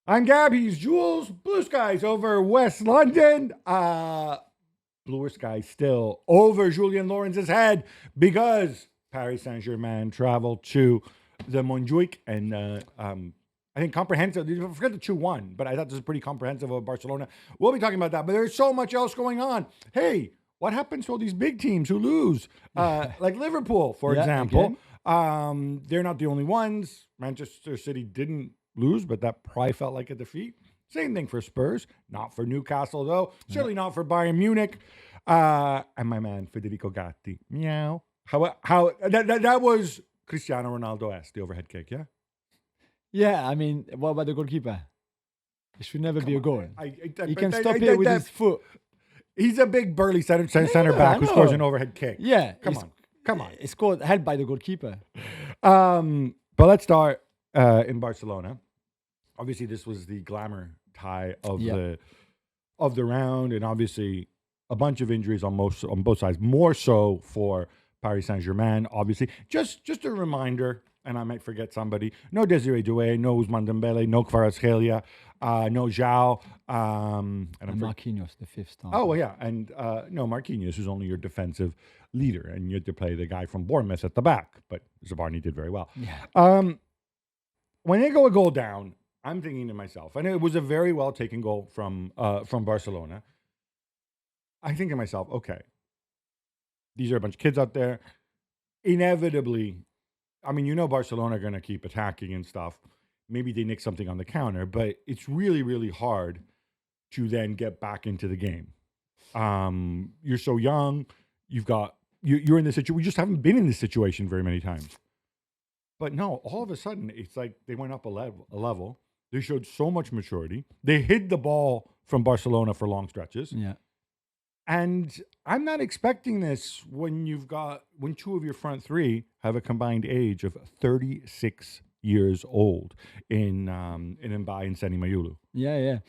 I'm Gab, he's Jules. Blue skies over West London. Bluer skies still over Julien Lawrence's head because Paris Saint-Germain traveled to the Montjuic and I think comprehensive. I forget the 2-1, but I thought this was pretty comprehensive of Barcelona. We'll be talking about that, but there's so much else going on. Hey, what happens to all these big teams who lose? Like Liverpool, for example. They're not the only ones. Manchester City didn't lose, but that probably felt like a defeat. Same thing for Spurs. Not for Newcastle, though. Certainly not for Bayern Munich. And my man, Federico Gatti. Meow. How that was Cristiano Ronaldo-esque, the overhead kick, yeah? Yeah, I mean, what about the goalkeeper? It should never be a goal. He can stop I it with his foot. He's a big burly center back who scores an overhead kick. Yeah. Come on. It's scored held by the goalkeeper. But let's start in Barcelona. Obviously, this was the glamour tie of the round, and obviously a bunch of injuries on both sides. More so for Paris Saint-Germain, obviously. Just a reminder, and I might forget somebody. No Desiree Doué, no Ousmane Dembele, no Kvaratskhelia, no João, And Marquinhos, the fifth star. Oh, well, yeah, and no Marquinhos, who's only your defensive leader, and you had to play the guy from Bournemouth at the back, but Zabarni did very well. Yeah. When they go a goal down, I'm thinking to myself, and it was a very well taken goal from Barcelona. I think to myself, okay, these are a bunch of kids out there. Inevitably, I mean, Barcelona are going to keep attacking and stuff. Maybe they nick something on the counter, but it's really, really hard to then get back into the game. You're so young. You're in this situation. We just haven't been in this situation very many times. But no, all of a sudden, it's like they went up a level. They showed so much maturity. They hid the ball from Barcelona for long stretches. Yeah. And I'm not expecting this when two of your front three have a combined age of 36 years old in Mbaye and Seni Mayulu. Yeah.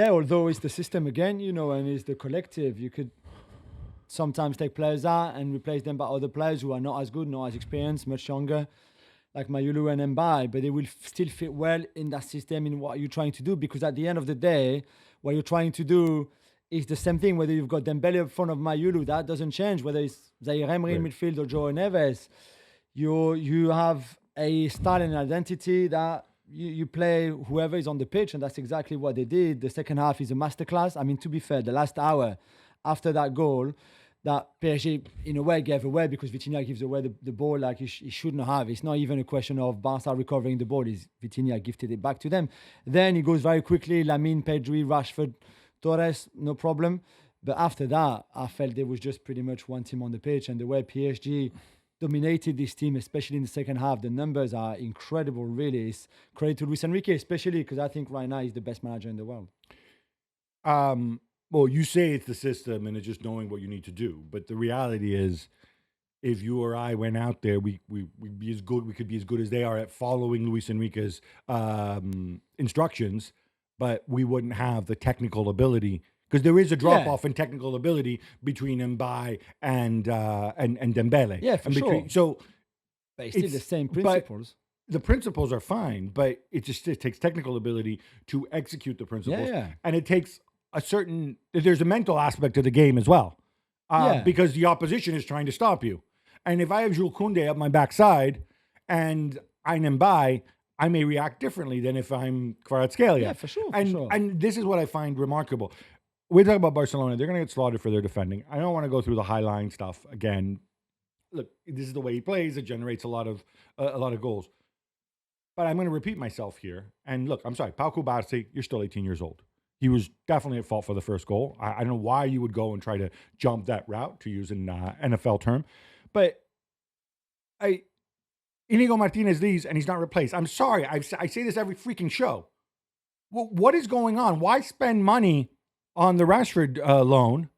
Although it's the system again, and it's the collective. You could sometimes take players out and replace them by other players who are not as good, not as experienced, much younger, like Mayulu and Mbaye, but they will still fit well in that system in what you're trying to do, because at the end of the day, what you're trying to do is the same thing, whether you've got Dembele in front of Mayulu, that doesn't change, whether it's Zaire Emery in midfield or João Neves. You have a style and identity that you play whoever is on the pitch, and that's exactly what they did. The second half is a masterclass. I mean, to be fair, the last hour after that goal, that PSG in a way gave away, because Vitinha gives away the ball like he shouldn't have. It's not even a question of Barca recovering the ball. Vitinha gifted it back to them. Then he goes very quickly, Lamine, Pedri, Rashford, Torres, no problem. But after that, I felt there was just pretty much one team on the pitch, and the way PSG dominated this team, especially in the second half, the numbers are incredible, really. It's credit to Luis Enrique, especially because I think right now he's the best manager in the world. Well, you say it's the system and it's just knowing what you need to do. But the reality is, if you or I went out there, we'd be as good. We could be as good as they are at following Luis Enrique's instructions, but we wouldn't have the technical ability, because there is a drop off in technical ability between Mbaye and Dembele. Yeah, for sure. So, but it's still the same principles. The principles are fine, but it takes technical ability to execute the principles, and it takes there's a mental aspect to the game as well, because the opposition is trying to stop you. And if I have Jules Koundé up my backside and I'm Mbaye, I may react differently than if I'm Kvaratskhelia. Yeah, for sure. And this is what I find remarkable. We're talking about Barcelona. They're going to get slaughtered for their defending. I don't want to go through the high line stuff again. Look, this is the way he plays. It generates a lot of goals. But I'm going to repeat myself here. And look, I'm sorry, Pau Cubarsí, you're still 18 years old. He was definitely at fault for the first goal. I don't know why you would go and try to jump that route, to use an NFL term. But Inigo Martinez leaves and he's not replaced. I'm sorry. I say this every freaking show. Well, what is going on? Why spend money on the Rashford loan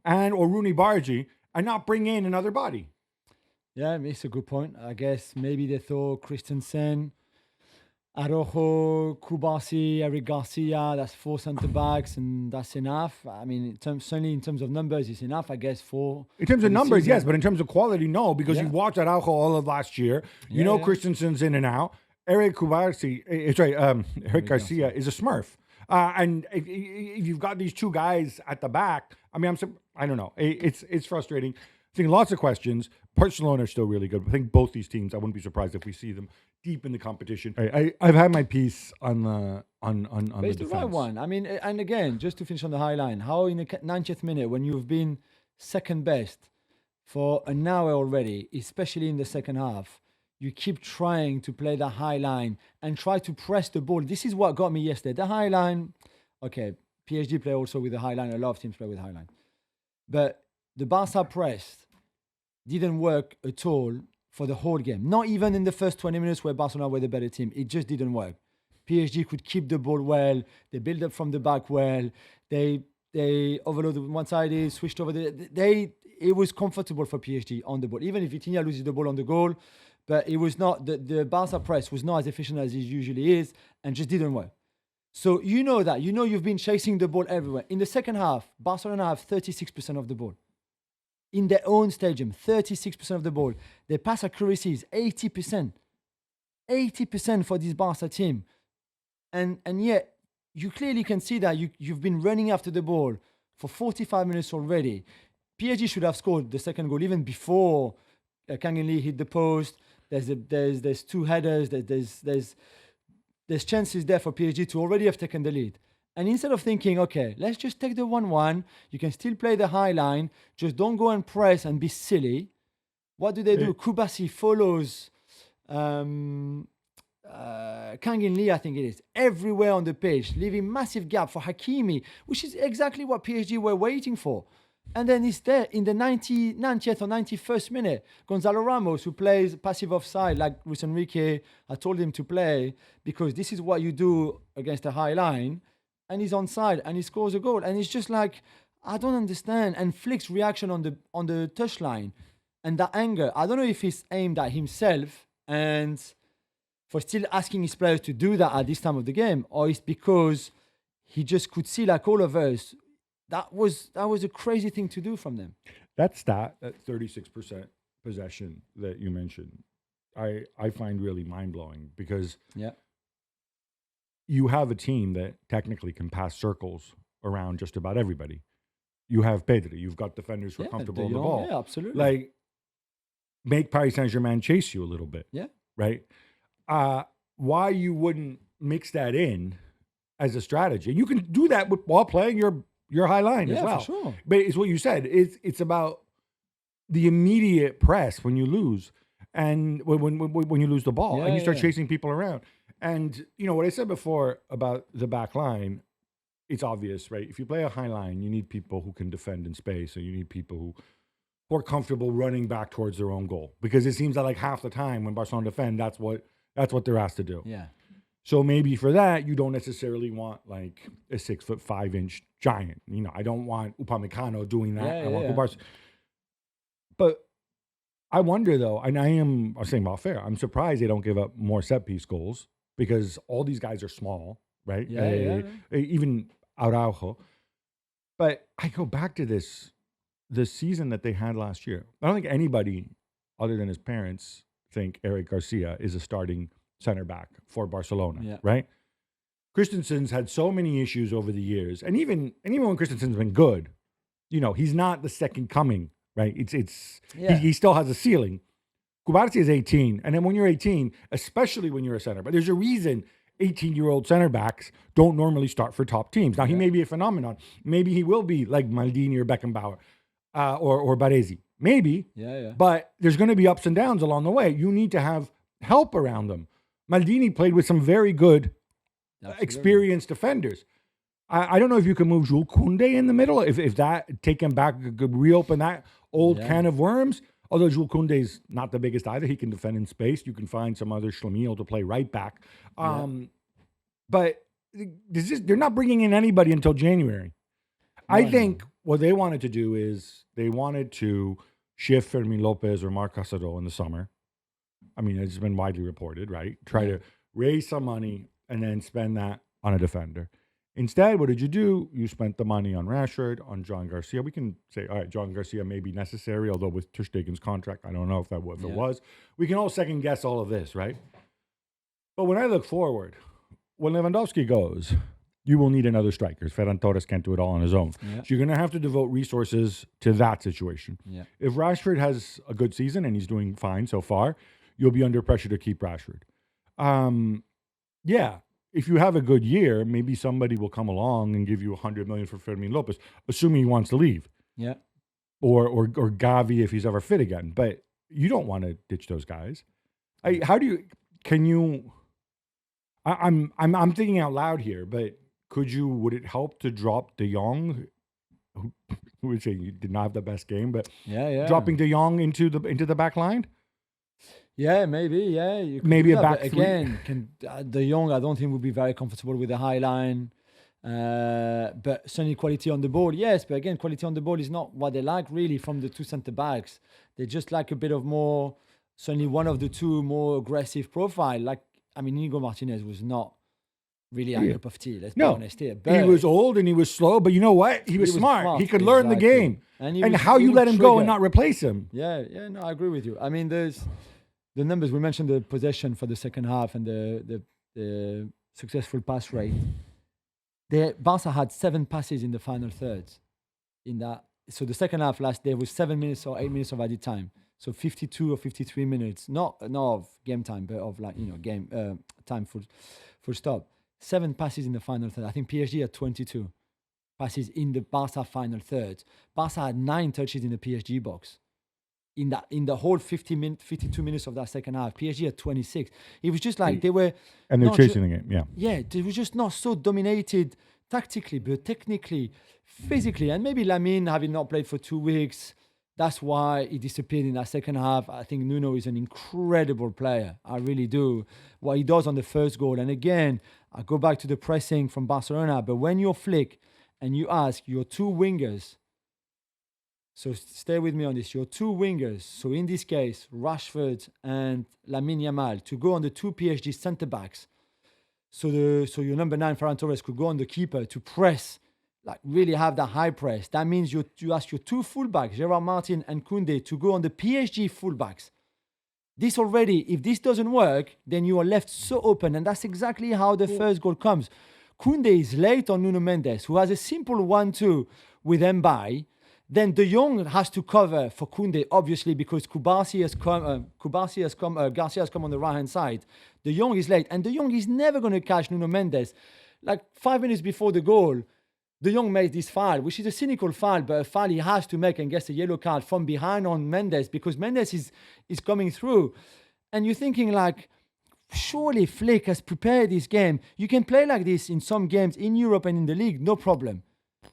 or Rooney Bargi and not bring in another body? Yeah, it's a good point. I guess maybe they thought Christensen, Araujo, Cubarsí, Eric Garcia, that's 4 centre-backs, and that's enough. I mean, certainly in terms of numbers, it's enough, I guess, for... In terms of numbers, yes, but in terms of quality, no, because you've watched Araujo all of last year. You know Christensen's in and out. Eric Kubarsi, Eric Garcia is a Smurf. And if you've got these two guys at the back, I mean, I don't know. It's frustrating. I think lots of questions. Barcelona are still really good. I think both these teams, I wouldn't be surprised if we see them deep in the competition. I've had my piece on the But it's the right one. I mean, and again, just to finish on the high line, how in the 90th minute, when you've been second best for an hour already, especially in the second half, you keep trying to play the high line and try to press the ball. This is what got me yesterday. The high line, okay, PSG play also with the high line. A lot of teams play with high line. But the Barca press didn't work at all for the whole game. Not even in the first 20 minutes where Barcelona were the better team. It just didn't work. PSG could keep the ball well. They build up from the back well. They overloaded one side, switched over. It was comfortable for PSG on the ball. Even if Vitinha loses the ball on the goal, but it was not, the Barca press was not as efficient as it usually is and just didn't work. So you know that. You know you've been chasing the ball everywhere. In the second half, Barcelona have 36% of the ball. In their own stadium, 36% of the ball. Their pass accuracy is 80%. 80% for this Barca team. And yet, you clearly can see that you've been running after the ball for 45 minutes already. PSG should have scored the second goal even before Kang In Lee hit the post. There's two headers. There's chances there for PSG to already have taken the lead. And instead of thinking, okay, let's just take the 1-1, you can still play the high line, just don't go and press and be silly. What do? Kubasi follows Kang In Lee, I think it is, everywhere on the pitch, leaving massive gap for Hakimi, which is exactly what PSG were waiting for. And then he's there in the 90th or 91st minute. Gonzalo Ramos, who plays passive offside, like Luis Enrique, I told him to play because this is what you do against a high line. And he's onside and he scores a goal. And it's just like, I don't understand. And Flick's reaction on the touchline and that anger, I don't know if he's aimed at himself and for still asking his players to do that at this time of the game, or it's because he just could see, like all of us, that was a crazy thing to do from them. That stat, that 36% possession that you mentioned, I find really mind-blowing because you have a team that technically can pass circles around just about everybody. You have Pedri. You've got defenders who are comfortable on the ball. Yeah, absolutely. Like, make Paris Saint-Germain chase you a little bit. Yeah. Right? Why you wouldn't mix that in as a strategy? You can do that while playing your high line as well. For sure. But it's what you said. It's about the immediate press when you lose and when you lose the ball and you start chasing people around. And, you know, what I said before about the back line, it's obvious, right? If you play a high line, you need people who can defend in space, or you need people who are comfortable running back towards their own goal. Because it seems that like half the time when Barcelona defend, that's what they're asked to do. Yeah. So maybe for that, you don't necessarily want like a 6'5" giant. You know, I don't want Upamecano doing that. I want Kubarsi. But I wonder though, and I'm saying about fair, I'm surprised they don't give up more set piece goals because all these guys are small, right? Even Araujo. But I go back to the season that they had last year. I don't think anybody other than his parents think Eric Garcia is a starting center back for Barcelona, right? Christensen's had so many issues over the years, and even when Christensen's been good, you know, he's not the second coming, right? He still has a ceiling. Kubarsi is 18, and then when you're 18, especially when you're a center back, there's a reason 18-year-old center backs don't normally start for top teams. Now, he may be a phenomenon. Maybe he will be like Maldini or Beckenbauer or Baresi. Maybe. But there's going to be ups and downs along the way. You need to have help around them. Maldini played with some very good, experienced defenders. I don't know if you can move Jules Koundé in the middle. If that, take him back, could reopen that old can of worms. Although Jules Koundé's not the biggest either. He can defend in space. You can find some other Schlemiel to play right back. But they're not bringing in anybody until January. I think what they wanted to do is they wanted to shift Fermin Lopez or Marc Casado in the summer. I mean, it's been widely reported, right? Try to raise some money and then spend that on a defender. Instead, what did you do? You spent the money on Rashford, on John Garcia. We can say, all right, John Garcia may be necessary, although with Ter Stegen's contract, I don't know if it was. We can all second guess all of this, right? But when I look forward, when Lewandowski goes, you will need another striker. Ferran Torres can't do it all on his own. Yeah. So you're going to have to devote resources to that situation. Yeah. If Rashford has a good season and he's doing fine so far, you'll be under pressure to keep Rashford. Yeah, if you have a good year, maybe somebody will come along and give you 100 million for Fermin Lopez, assuming he wants to leave. Yeah. Or Gavi if he's ever fit again. But you don't want to ditch those guys. I'm thinking out loud here, but would it help to drop De Jong, who would say you did not have the best game, but dropping De Jong into the back line? Yeah, maybe. Yeah, you could maybe do a that, back but three. again, De Jong, I don't think would be very comfortable with the high line. But certainly quality on the ball, yes. But again, quality on the ball is not what they like really from the two centre backs. They just like a bit of more. Certainly, one of the two more aggressive profile. Like, I mean, Inigo Martinez was not really a cup of tea. Let's be honest here. But he was old and he was slow, but you know what? He was smart. He could learn the game. And how you let him go and not replace him? Yeah, no, I agree with you. I mean, there's the numbers. We mentioned the possession for the second half and the successful pass rate. Barca had 7 passes in the final third. So the second half last day was 7 minutes or 8 minutes of added time. So 52 or 53 minutes, not of game time, but of game time for stop. 7 passes in the final third. I think PSG had 22 passes in the Barca final third. Barca had 9 touches in the PSG box. In the whole 52 minutes of that second half, PSG had 26. It was just like they were... And they're chasing the game, yeah. Yeah, they were just not so dominated tactically, but technically, physically. And maybe Lamine, having not played for 2 weeks, that's why he disappeared in that second half. I think Nuno is an incredible player. I really do. What he does on the first goal. And again, I go back to the pressing from Barcelona. But when you're Flick and you ask your 2 wingers, so stay with me on this, your 2 wingers, so in this case, Rashford and Lamine Yamal, to go on the 2 PSG centre-backs, so your number 9, Ferran Torres, could go on the keeper to press, like really have that high press. That means you ask your 2 fullbacks, Gerard Martin and Koundé, to go on the PSG fullbacks. This already, if this doesn't work, then you are left so open. And that's exactly how the first goal comes. Koundé is late on Nuno Mendes, who has a simple 1-2 with Mbaye. Then De Jong has to cover for Koundé, obviously, because Garcia has come on the right-hand side. De Jong is late. And De Jong is never going to catch Nuno Mendes. Like 5 minutes before the goal, De Jong made this foul, which is a cynical foul, but a foul he has to make and gets a yellow card from behind on Mendes because Mendes is coming through. And you're thinking like, surely Flick has prepared this game. You can play like this in some games in Europe and in the league, no problem.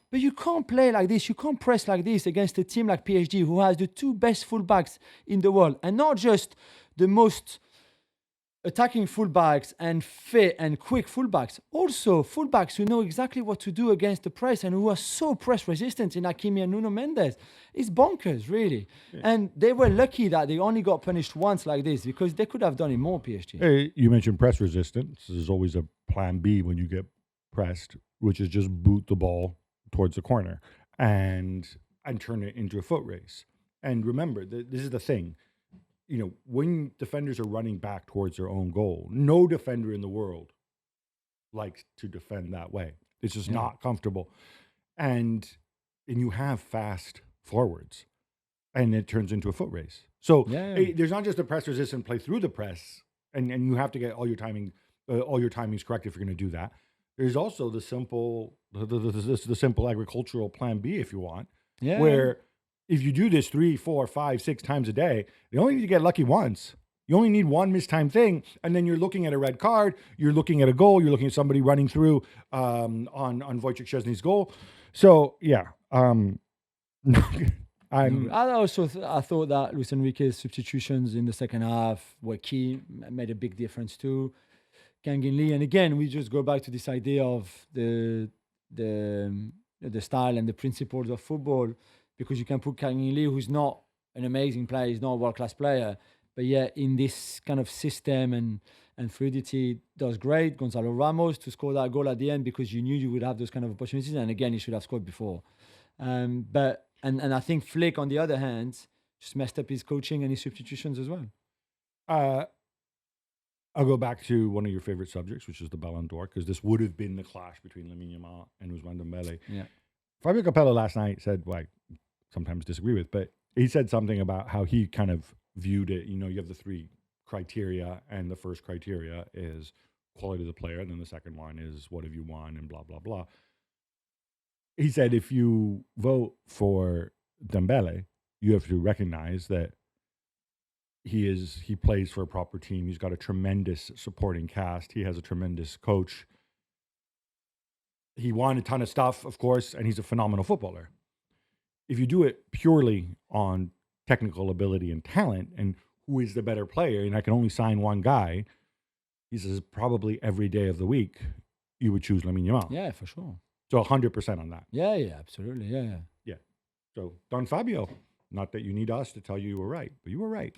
But you can't play like this. You can't press like this against a team like PSG who has the 2 best fullbacks in the world. And not just the most attacking fullbacks and fit and quick fullbacks. Also, fullbacks who know exactly what to do against the press and who are so press resistant in Hakimi and Nuno Mendes. It's bonkers, really. Yeah. And they were lucky that they only got punished once like this because they could have done it more, PSG. Hey, you mentioned press resistance. There's always a plan B when you get pressed, which is just boot the ball towards the corner and turn it into a foot race. And remember, this is the thing. You know, when defenders are running back towards their own goal, no defender in the world likes to defend that way. It's just not comfortable. And you have fast forwards, and it turns into a foot race. So there's not just a press resistant play through the press, and you have to get all your timings correct if you're going to do that. There's also the simple agricultural plan B, if you want, where if you do this 3, 4, 5, 6 times a day, you only need to get lucky once. You only need one mistimed thing, and then you're looking at a red card, you're looking at a goal, you're looking at somebody running through on Wojciech Szczesny's goal. So, I thought that Luis Enrique's substitutions in the second half were key, made a big difference too. Kang In Lee, and again, we just go back to this idea of the style and the principles of football, because you can put Kang In Lee, who's not an amazing player, he's not a world-class player, but yet in this kind of system and fluidity does great. Gonzalo Ramos to score that goal at the end because you knew you would have those kind of opportunities, and again, he should have scored before. But I think Flick, on the other hand, just messed up his coaching and his substitutions as well. I'll go back to one of your favorite subjects, which is the Ballon d'Or, because this would have been the clash between Lamine Yamal and Ousmane Dembele. Yeah. Fabio Capello last night said, well, I sometimes disagree with, but he said something about how he kind of viewed it. You know, you have the three criteria, and the first criteria is quality of the player, and then the second one is what have you won, and blah, blah, blah. He said if you vote for Dembele, you have to recognize that he plays for a proper team. He's got a tremendous supporting cast. He has a tremendous coach. He won a ton of stuff, of course, and he's a phenomenal footballer. If you do it purely on technical ability and talent and who is the better player, and I can only sign one guy, he says probably every day of the week you would choose Lamine Yamal. Yeah, for sure. So 100% on that. Yeah, absolutely. Yeah. So Don Fabio, not that you need us to tell you were right, but you were right.